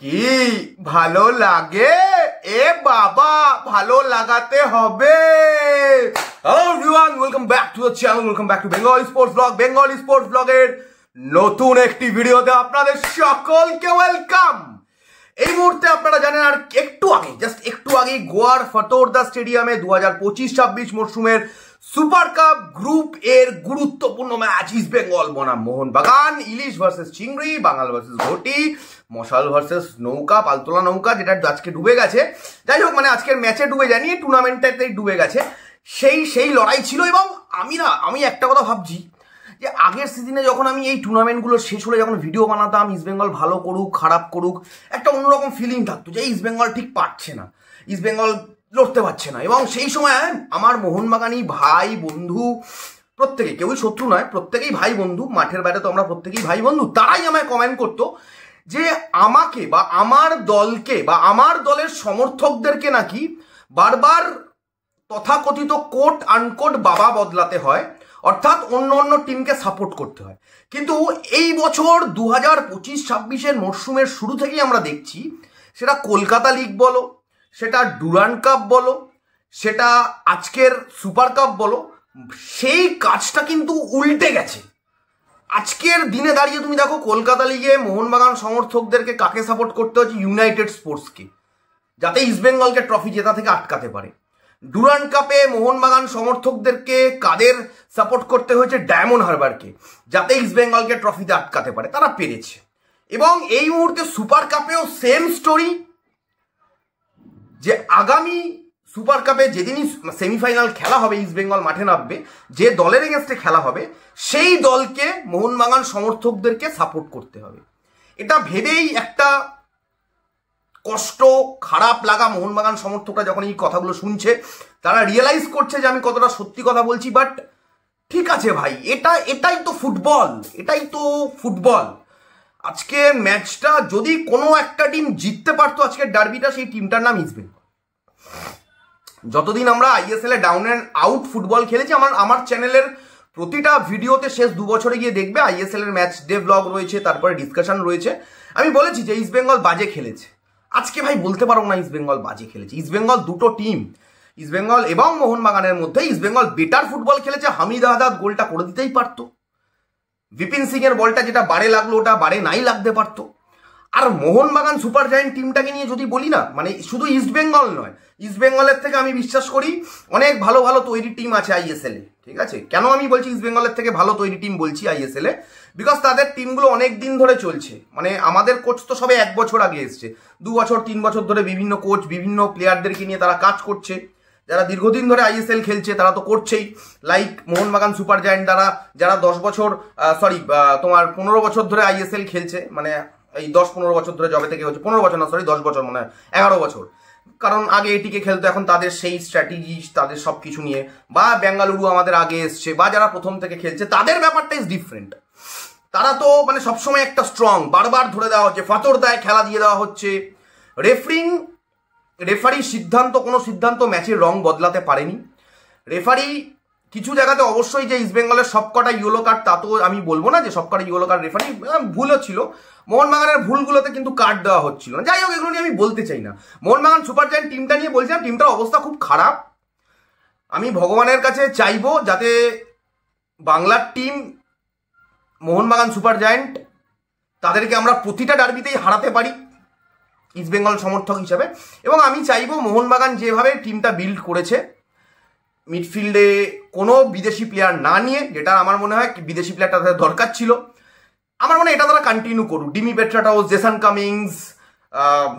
কি ভালো লাগে? এ বাবা, ভালো লাগাতে হবে। Hello everyone, welcome back to the channel, welcome back to Bengali sports blog. Bengali sports ব্লগের নতুন একটি ভিডিওতে আপনাদের সকলকে ওয়েলকাম। এই মুহূর্তে আপনারা জানেন, আর একটু আগে গোয়ার ফতোরদা স্টেডিয়ামে 2025-26 মরশুমের সুপার কাপ গ্রুপ এর গুরুত্বপূর্ণ ম্যাচ ইস্ট বেঙ্গল বনাম মোহনবাগান, ইলিশ ভার্সেস চিংড়ি, বাঙাল ভার্সেস ঘটি, মশাল ভার্সেস নৌকা, পালতোলা নৌকা, যেটা আজকে ডুবে গেছে। যাই হোক, মানে আজকের ম্যাচে ডুবে যায়নি, টুর্নামেন্টটাতেই ডুবে গেছে। সেই লড়াই ছিল। এবং আমি একটা কথা ভাবছি যে আগের সিজনে যখন আমি এই টুর্নামেন্টগুলো শেষ হলে যখন ভিডিও বানাতাম, ইস্ট বেঙ্গল ভালো করুক খারাপ করুক, একটা অন্যরকম ফিলিং থাকতো যে ইস্ট বেঙ্গল ঠিক পারছে না, ইস্ট বেঙ্গল লড়তে পারছে না। এবং সেই সময় আমার মোহনবাগানি ভাই বন্ধু প্রত্যেকে, কেউই শত্রু নয়, প্রত্যেকেই ভাই বন্ধু, মাঠের বাইরে তো আমরা প্রত্যেকেই ভাই বন্ধু, তারাই আমায় কমেন্ট করতো যে আমাকে বা আমার দলকে বা আমার দলের সমর্থকদেরকে নাকি বারবার তথাকথিত কোট আনকোট বাবা বদলাতে হয়, অর্থাৎ অন্য টিমকে সাপোর্ট করতে হয়। কিন্তু এই বছর 2025-26 মরশুমের শুরু থেকেই আমরা দেখছি, সেটা কলকাতা লিগ বলো, সেটা ডুরান্ড কাপ বলো, সেটা আজকের সুপার কাপ বলো, সেই কাজটা কিন্তু উল্টে গেছে। আজকের দিনে দাঁড়িয়ে তুমি দেখো, কলকাতা লিগে মোহনবাগান সমর্থকদেরকে কাকে সাপোর্ট করতে হচ্ছে? ইউনাইটেড স্পোর্টসকে, যাতে ইস্টবেঙ্গলকে ট্রফি জেতা থেকে আটকাতে পারে। ডুরান্ড কাপে মোহনবাগান সমর্থকদেরকে কাদের সাপোর্ট করতে হয়েছে? ডায়মন্ড হারবারকে, যাতে ইস্টবেঙ্গলকে ট্রফিতে আটকাতে পারে। তারা পেরেছে। এবং এই মুহূর্তে সুপার কাপেও সেম স্টোরি, যে আগামী সুপার কাপে যেদিনই সেমিফাইনাল খেলা হবে, ইস্টবেঙ্গল মাঠে নামবে, যে দলের এগেনস্টে খেলা হবে সেই দলকে মোহনবাগান সমর্থকদেরকে সাপোর্ট করতে হবে। এটা ভেবেই একটা কষ্ট, খারাপ লাগা মোহনবাগান সমর্থকরা যখন এই কথাগুলো শুনছে, তারা রিয়েলাইজ করছে যে আমি কতটা সত্যি কথা বলছি। বাট ঠিক আছে ভাই, এটাই তো ফুটবল। আজকে ম্যাচটা যদি কোনো একটা টিম জিততে পারতো, আজকের ডার্বিটা, সেই টিমটার নাম ইস্ট বেঙ্গল। যতদিন আমরা ISL A down and out football খেলেছি, আমার চ্যানেলের প্রতিটা ভিডিওতে শেষ 2 বছরে গিয়ে দেখবে আইএসএল এর ম্যাচ ডে ব্লগ রয়েছে, তারপরে ডিসকাশন রয়েছে। আমি বলেছি যে ইস্ট বেঙ্গল বাজে খেলেছে। আজকে ভাই বলতে পারবো না ইস্ট বেঙ্গল বাজে খেলেছে। ইস্ট বেঙ্গল দুটো টিম, ইস্ট বেঙ্গল এবং মোহনবাগানের মধ্যে ইস্ট বেঙ্গল বেটার ফুটবল খেলেছে। হামিদ আহাদ গোলটা করে দিতেই পারতো। বিপিন সিং এর বলটা যেটা বারে লাগলো, ওটা বারে নাই লাগতে পারতো। আর মোহনবাগান সুপার জায়েন্ট টিমটাকে নিয়ে যদি বলি না, মানে শুধু ইস্ট বেঙ্গল নয়, ইস্ট বেঙ্গলের থেকে আমি বিশ্বাস করি অনেক ভালো ভালো তৈরি টিম আছে আইএসএল এ। ঠিক আছে, কেন আমি বলছি ইস্ট বেঙ্গলের থেকে ভালো তৈরি টিম বলছি আইএসএল এ? বিকজ তাদের টিমগুলো অনেক দিন ধরে চলছে। মানে আমাদের কোচ তো সবে 1 বছর আগে এসছে, 2 বছর 3 বছর ধরে বিভিন্ন কোচ বিভিন্ন প্লেয়ারদেরকে নিয়ে তারা কাজ করছে। যারা দীর্ঘদিন ধরে আইএসএল খেলছে তারা তো করছেই, লাইক মোহনবাগান সুপার জায়েন্ট যারা 10 বছর তোমার 15 বছর ধরে আইএসএল খেলছে। মানে এই 10-15 বছর ধরে, জবে থেকে হচ্ছে 15 বছর না, 10 বছর, মনে হয় 11 বছর। কারণ আগে এটিকে খেলতো, এখন তাদের সেই স্ট্র্যাটেজি, তাদের সব কিছু নিয়ে। বা বেঙ্গালুরু আমাদের আগে এসছে, বা যারা প্রথম থেকে খেলছে, তাদের ব্যাপারটা ইজ ডিফারেন্ট। তারা তো মানে সবসময় একটা স্ট্রং, বারবার ধরে দেওয়া হচ্ছে, ফতোরদায় খেলা দিয়ে দেওয়া হচ্ছে। রেফারির কোনো সিদ্ধান্ত ম্যাচের রং বদলাতে পারেনি। রেফারি কিছু জায়গাতে অবশ্যই যে ইস্ট বেঙ্গলের সবকটা ইয়েলো কার্ড, তা তো আমি বলবো না যে সবকটা ইয়েলো কার্ড রেফারি ভুলও ছিল। মোহনবাগানের ভুলগুলোতে কিন্তু কার্ড দেওয়া হচ্ছিল না। যাই হোক, এগুলো নিয়ে আমি বলতে চাই না। মোহনবাগান সুপার জায়েন্ট টিমটা নিয়ে বলছিলাম, টিমটার অবস্থা খুব খারাপ। আমি ভগবানের কাছে চাইবো যাতে বাংলার টিম মোহনবাগান সুপার জায়েন্ট, তাদেরকে আমরা প্রতিটা ডার্বিতেই হারাতে পারি ইস্ট বেঙ্গল সমর্থক হিসাবে। এবং আমি চাইবো মোহনবাগান যেভাবে টিমটা বিল্ড করেছে, মিডফিল্ডে কোনো বিদেশি প্লেয়ার না নিয়ে, যেটা আমার মনে হয় বিদেশি প্লেয়ারটা তাদের দরকার ছিল, আমার মনে হয় এটা তারা কন্টিনিউ করুক। ডিমি পেট্রাটাউস, জেসন কামিংস,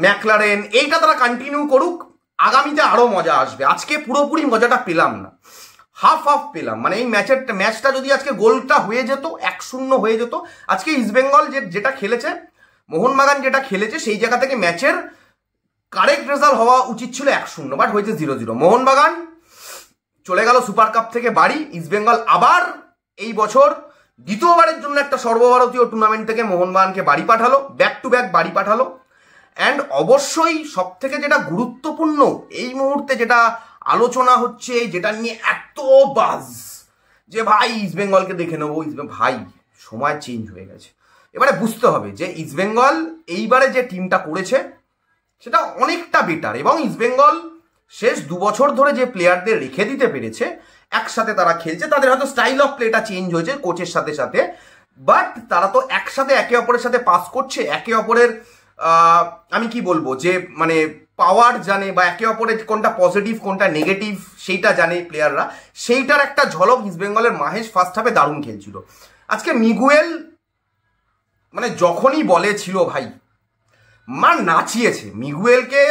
ম্যাকলারেন, এইটা তারা কন্টিনিউ করুক। আগামীতে আরও মজা আসবে। আজকে পুরোপুরি মজাটা পেলাম না, হাফ পেলাম। মানে এই ম্যাচটা যদি আজকে গোলটা হয়ে যেত, 1-0 হয়ে যেত, আজকে ইস্ট বেঙ্গল যেটা খেলেছে, মোহনবাগান যেটা খেলেছে, সেই জায়গা থেকে ম্যাচের কারেক্ট রেজাল্ট হওয়া উচিত ছিল 1-0, বাট হয়েছে 0-0। মোহনবাগান চলে গেল সুপার কাপ থেকে বাড়ি। ইস্ট বেঙ্গল আবার এই বছর দ্বিতীয়বারের জন্য একটা সর্বভারতীয় টুর্নামেন্ট থেকে মোহনবাগানকে বাড়ি পাঠালো, ব্যাক টু ব্যাক বাড়ি পাঠালো। অ্যান্ড অবশ্যই সব থেকে যেটা গুরুত্বপূর্ণ এই মুহূর্তে, যেটা আলোচনা হচ্ছে, যেটা নিয়ে এত বাজ, যে ভাই ইস্ট বেঙ্গলকে দেখে নেবো, ভাই সময় চেঞ্জ হয়ে গেছে। এবারে বুঝতে হবে যে ইস্টবেঙ্গল এইবারে যে টিমটা করেছে সেটা অনেকটা বেটার, এবং ইস্টবেঙ্গল শেষ 2 বছর ধরে যে প্লেয়ারদের রেখে দিতে পেরেছে, একসাথে তারা খেলছে, তাদের হয়তো স্টাইল অফ প্লেটা চেঞ্জ হয়েছে কোচের সাথে সাথে, বাট তারা তো একসাথে একে অপরের সাথে পাস করছে, একে অপরের আমি কি বলবো যে মানে পাওয়ার জানে, বা একে অপরের কোনটা পজিটিভ কোনটা নেগেটিভ সেইটা জানে প্লেয়াররা। সেইটার একটা ঝলক ইস্টবেঙ্গলের মাহেশ ফার্স্ট হাফে দারুণ খেলছিল। আজকে মিগুয়েল মানে যখনই বলে ছিল ভাই নাচিয়েছে। মিগুয়েলকে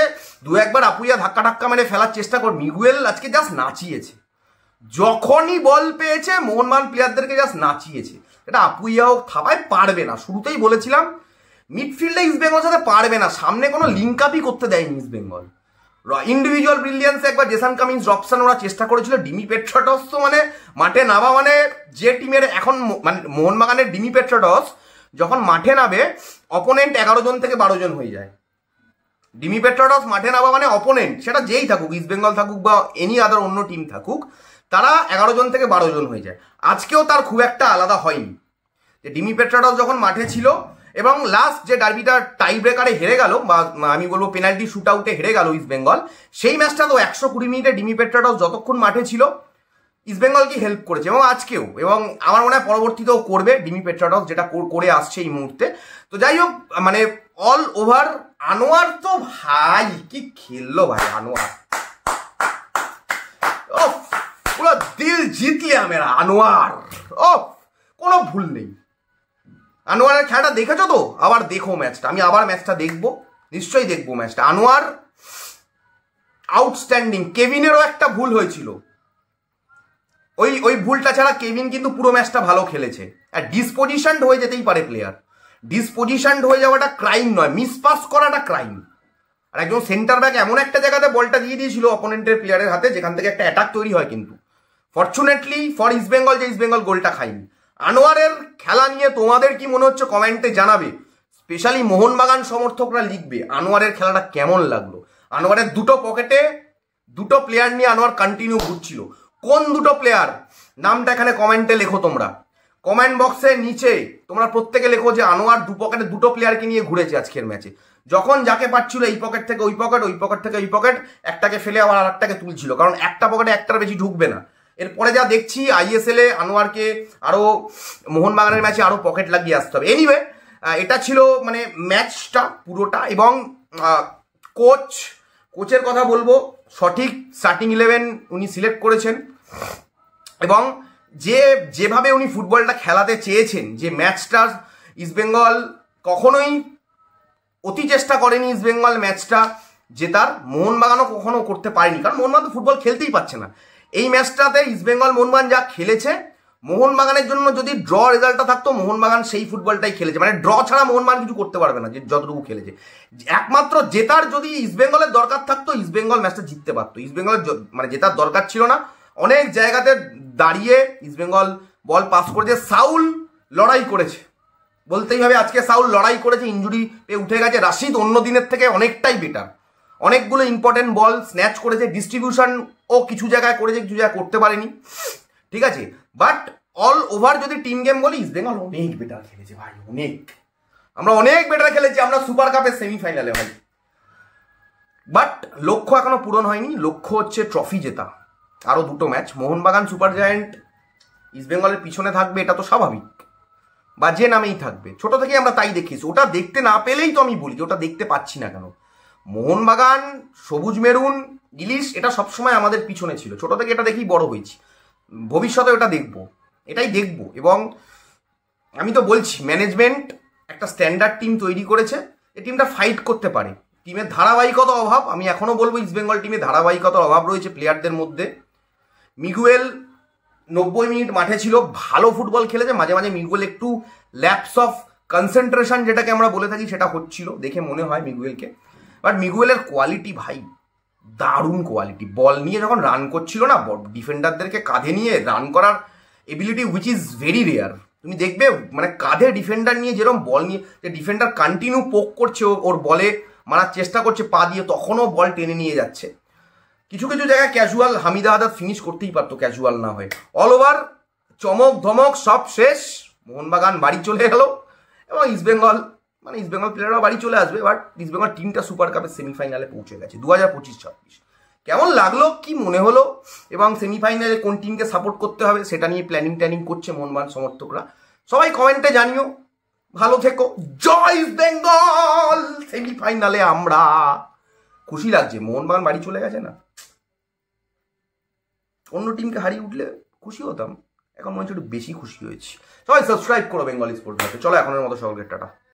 2-1বার আপুইয়া ধাক্কা মেরে ফেলার চেষ্টা কর, মিগুয়েল আজকে জাস্ট নাচিয়েছে। যখনই বল পেয়েছে মোহনবাগান প্লেয়ারদেরকে জাস্ট নাচিয়েছে। এটা আপুইয়াও থাপায় পারবে না, শুরুতেই বলেছিলাম মিডফিল্ডে ইস্টবেঙ্গল সাথে পারবে না, সামনে কোনো লিঙ্ক আপই করতে দেয়নি ইস্টবেঙ্গল। ইন্ডিভিজুয়াল ব্রিলিয়ান্সে একবার জেসান কামিন্স, রবসন ওরা চেষ্টা করেছিল, ডিমি পেট্রাটস তো মানে মাঠে নামা মানে যে টিমের এখন মানে মোহনবাগানের ডিমি পেট্রাটস যখন মাঠে নামে অপোনেন্ট 11 জন থেকে 12 জন হয়ে যায়। ডিমি পেট্রাটস মাঠে নামা মানে অপোনেন্ট, সেটা যেই থাকুক, ইস্টবেঙ্গল থাকুক বা এনি আদার অন্য টিম থাকুক, তারা 11 জন থেকে 12 জন হয়ে যায়। আজকেও তার খুব একটা আলাদা হয়নি, যে ডিমি পেট্রাটস যখন মাঠে ছিল এবং লাস্ট যে ডার্বিটা টাই ব্রেকারে হেরে গেল, বা আমি বলবো পেনাল্টি শুট আউটে হেরে গেল ইস্টবেঙ্গল, সেই ম্যাচটা তো 120 মিনিটে ডিমি পেট্রাটস যতক্ষণ মাঠে ছিল ইস্টবেঙ্গলকে হেল্প করেছে, এবং আজকেও, এবং আমার মনে হয় পরবর্তীতেও করবে ডিমি পেট্রাটস, যেটা করে আসছে এই মুহূর্তে। তো যাই হোক, মানে অল ওভার আনোয়ার তো ভাই কি খেললো ভাই আনোয়ার, পুরো দিল জিত লিয়া মেরা আনোয়ার, কোনো ভুল নেই। আনোয়ারের খেলাটা দেখেছো তো? আবার দেখো ম্যাচটা, আমি আবার ম্যাচটা দেখবো, নিশ্চয়ই দেখবো ম্যাচটা। আনোয়ার আউটস্ট্যান্ডিং। কেভিনেরও একটা ভুল হয়েছিল, ওই ভুলটা ছাড়া কেভিন কিন্তু পুরো ম্যাচটা ভালো খেলেছে। আর ডিসপোজিশনড হয়ে যেতেই পারে প্লেয়ার, ডিসপোজিশনড হয়ে যাওয়াটা ক্রাইম নয়, মিসপাস করাটা ক্রাইম। আর একজন সেন্টার ব্যাক এমন একটা জায়গাতে বলটা দিয়ে দিয়েছিল অপোনেন্টের প্লেয়ারের হাতে, যেখান থেকে একটা অ্যাটাক তৈরি হয়, কিন্তু ফরচুনেটলি ফর ইস্টবেঙ্গল যে ইস্টবেঙ্গল গোলটা খায়নি। আনোয়ারের খেলা নিয়ে তোমাদের কি মনে হচ্ছে কমেন্টে জানাবে, স্পেশালি মোহনবাগান সমর্থকরা লিখবে আনোয়ারের খেলাটা কেমন লাগলো। আনোয়ারের দুটো পকেটে দুটো প্লেয়ার নিয়ে আনোয়ার কন্টিনিউ ঘুরছিল। কোন দুটো প্লেয়ার নামটা এখানে কমেন্টে লেখো, তোমরা কমেন্ট বক্সে নিচে তোমরা প্রত্যেকে লেখো যে আনোয়ার দু পকেটে দুটো প্লেয়ারকে নিয়ে ঘুরেছে আজকের ম্যাচে। যখন যাকে পাচ্ছিল এই পকেট থেকে ওই পকেট, ওই পকেট থেকে ওই পকেট, একটাকে ফেলে আবার আর একটাকে তুলছিল, কারণ একটা পকেটে একটার বেশি ঢুকবে না। এরপরে যা দেখছি আইএসএল এ আনোয়ারকে আরো মোহনবাগানের ম্যাচে আরো পকেট লাগিয়ে আসতে হবে। এনিওয়ে, এটা ছিল মানে ম্যাচটা পুরোটা, এবং কোচের কথা বলবো, সঠিক স্টার্টিং 11 উনি সিলেক্ট করেছেন, এবং যেভাবে উনি ফুটবলটা খেলাতে চেয়েছেন, যে ম্যাচটা ইস্টবেঙ্গল কখনোই অতি চেষ্টা করেনি ইস্টবেঙ্গল ম্যাচটা জেতার, মোহনবাগানও কখনো করতে পারেনি, কারণ মোহনবাগান তো ফুটবল খেলতেই পারছে না। এই ম্যাচটাতে ইস্টবেঙ্গল মোহনবাগান যা খেলেছে, মোহনবাগানের জন্য যদি ড্র রেজাল্টটা থাকতো, মোহনবাগান সেই ফুটবলটাই খেলেছে, মানে ড্র ছাড়া মোহনবাগান কিছু করতে পারবে না, যে যতটুকু খেলেছে। একমাত্র জেতার যদি ইস্টবেঙ্গলের দরকার থাকতো, ইস্টবেঙ্গল ম্যাচটা জিততে পারতো। ইস্টবেঙ্গলের মানে জেতার দরকার ছিল না, অনেক জায়গাতে দাঁড়িয়ে ইস্টবেঙ্গল বল পাস করেছে, সাউল লড়াই করেছে, বলতেই হবে আজকে সাউল লড়াই করেছে, ইনজুরি পেয়ে উঠে গেছে। রাশিদ অন্য দিনের থেকে অনেকটাই বেটার, অনেকগুলো ইম্পর্টেন্ট বল স্ন্যাচ করেছে, ডিস্ট্রিবিউশন ও কিছু জায়গায় করেছে, কিছু জায়গায় করতে পারেনি, ঠিক আছে। বাট অল ওভার যদি টিম গেম বলি, ইস্টবেঙ্গল অনেক বেটার খেলেছে ভাই, আমরা অনেক বেটার খেলেছি, আমরা সুপার কাপের সেমিফাইনালে ভাই। বাট লক্ষ্য এখনো পূরণ হয়নি, লক্ষ্য হচ্ছে ট্রফি জেতা। আরো দুটো ম্যাচ, মোহনবাগান সুপার জায়ান্ট ইস্টবেঙ্গলের পিছনে থাকবে, এটা তো স্বাভাবিক, বা যে নামেই থাকবে, ছোট থেকে আমরা তাই দেখিয়েছি। ওটা দেখতে না পেলেই তো আমি বলি যে ওটা দেখতে পাচ্ছি না কেন। মোহনবাগান সবুজ মেরুন ইলিশ এটা সবসময় আমাদের পিছনে ছিল, ছোট থেকে এটা দেখেই বড় হয়েছি, ভবিষ্যতে ওটা দেখবো, এটাই দেখবো। এবং আমি তো বলছি ম্যানেজমেন্ট একটা স্ট্যান্ডার্ড টিম তৈরি করেছে, এই টিমটা ফাইট করতে পারে। টিমের ধারাবাহিকতা অভাব, আমি এখনো বলবো ইস্টবেঙ্গল টিমে ধারাবাহিকতার অভাব রয়েছে প্লেয়ারদের মধ্যে। মিগুয়েল 90 মিনিট মাঠে ছিল, ভালো ফুটবল খেলেছে, মাঝে মাঝে মিগুয়েল একটু ল্যাপস অফ কনসেন্ট্রেশন যেটাকে আমরা বলে থাকি সেটা হচ্ছিল, দেখে মনে হয় মিগুয়েলকে। বাট মিগুয়েলের কোয়ালিটি ভাই দারুণ কোয়ালিটি, বল নিয়ে যখন রান করছিল না, ডিফেন্ডারদেরকে কাঁধে নিয়ে রান করার ability which is very rare. তুমি দেখবে মানে কাঁধে ডিফেন্ডার নিয়ে যেরকম বল নিয়ে, যে ডিফেন্ডার কন্টিনিউ পোক করছে, ওর বলে মারার চেষ্টা করছে পা দিয়ে, তখনও বল টেনে নিয়ে যাচ্ছে। কিছু কিছু জায়গায় ক্যাজুয়াল হামিদা আদাদ ফিনিশ করতেই পারতো ক্যাজুয়াল না হয়ে। অল ওভার চমক ধমক সব শেষ, মোহনবাগান বাড়ি চলে গেল, এবং ইস্টবেঙ্গল মানে ইস্টবেঙ্গল প্লেয়াররা বাড়ি চলে আসবে, বাট ইস্টবেঙ্গল টিমটা সুপার কাপের সেমিফাইনালে পৌঁছে গেছে 2025-26। কেমন লাগলো, কি মনে হলো, এবং সেমিফাইনালে কোন টিমকে সাপোর্ট করতে হবে সেটা নিয়ে প্ল্যানিং করছে মোহনবাগান সমর্থকরা। সবাই কমেন্টে জানিও। ভালো থেকো। জয় ইস্ট বেঙ্গল। সেমিফাইনালে আমরা। খুশি লাগছে, মোহনবাগান বাড়ি চলে গেছে না। অন্য টিমকে হারিয়ে উঠলে খুশি হতাম, এখন মনে হচ্ছে একটু বেশি খুশি হয়েছি। সবাই সাবস্ক্রাইব করো বেঙ্গলি স্পোর্টস। চলো এখনের মতো সকলকে টাটা।